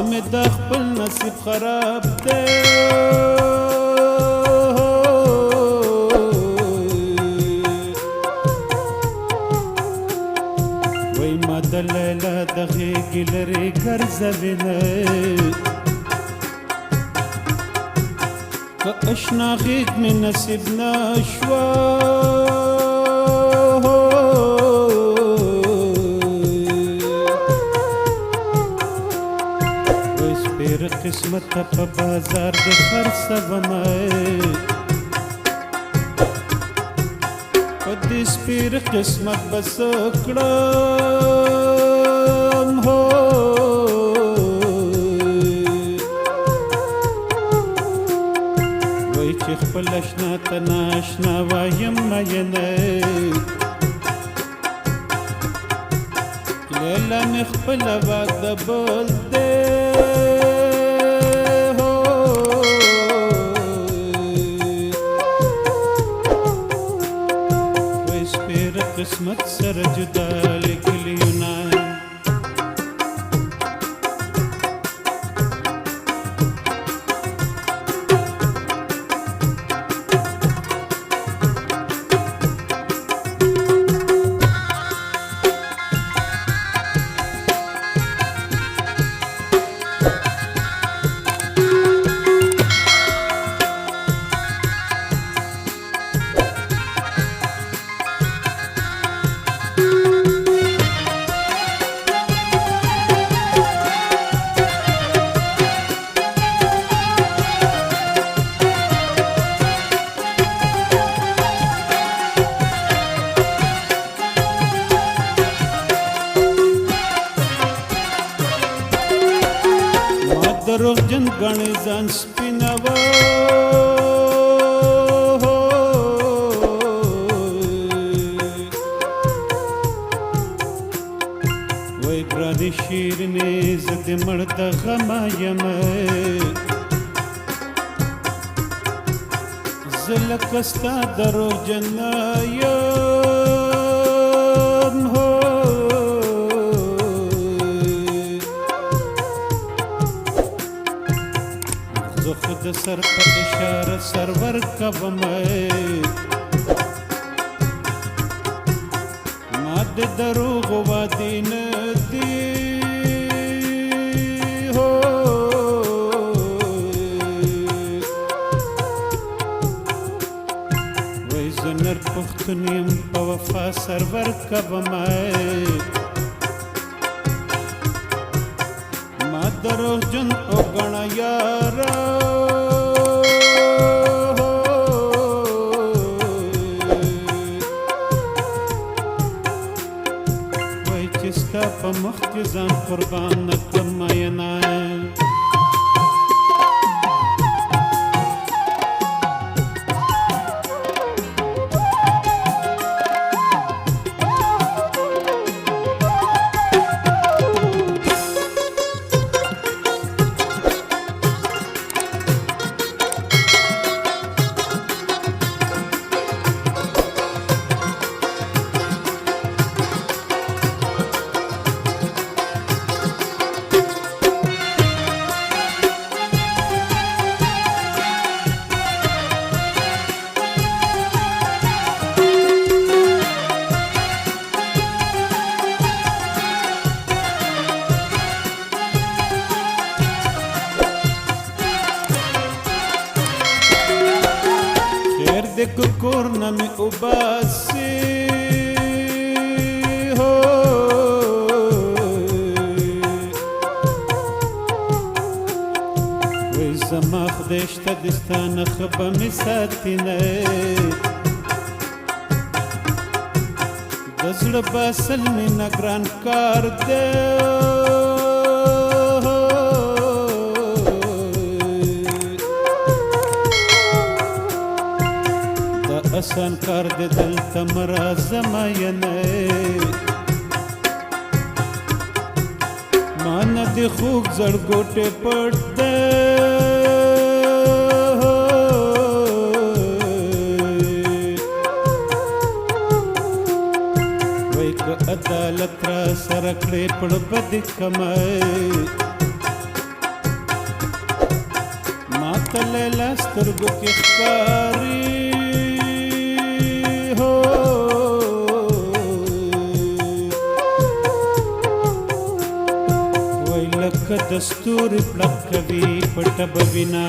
مې د خپل نصیب خراب دی وای ما د لیلا د غېږې لرې ګرځوینه که اشنا غېږ مې نصیب نه شوه قسمت په بازار د خرڅومه په دې سپېر قسمت به څه کړم هو وایي چې خپل اشنا ته ناشنا وایم مینه لیلا مې خپله واک د بل دی قسمت سره جدا لیکلیونه دروغجن ګڼې ځان سپینوه وای ګرانې شیرینې زه د مړ د غمه یمه زه لکه ستا دروغجن نه یم هو زه خو د سر په اشاره سر ورکومه ما د دروغو وعدې نه دي هو وای زه نر پښتون یم په وفا سر ورکومه ما دروغجن وګڼه یاره وای چې ستا په مخ کې ځان قربان نه کړم مینه د کور نه مې وباسي هو وای زما خدای شته د ستا نښه به مې ساتي نه د زړه باسل مې نه ګران کار دی آسان کار دې دلته مه راځمه ینه ما نه دې خوږ زړګوټې پټ دی وای که عدالت را سره کړې پړ به دې کمه ویلا سترګو کې ښکاري هو وای لکه د ستوري پړک کوي پټه به وینه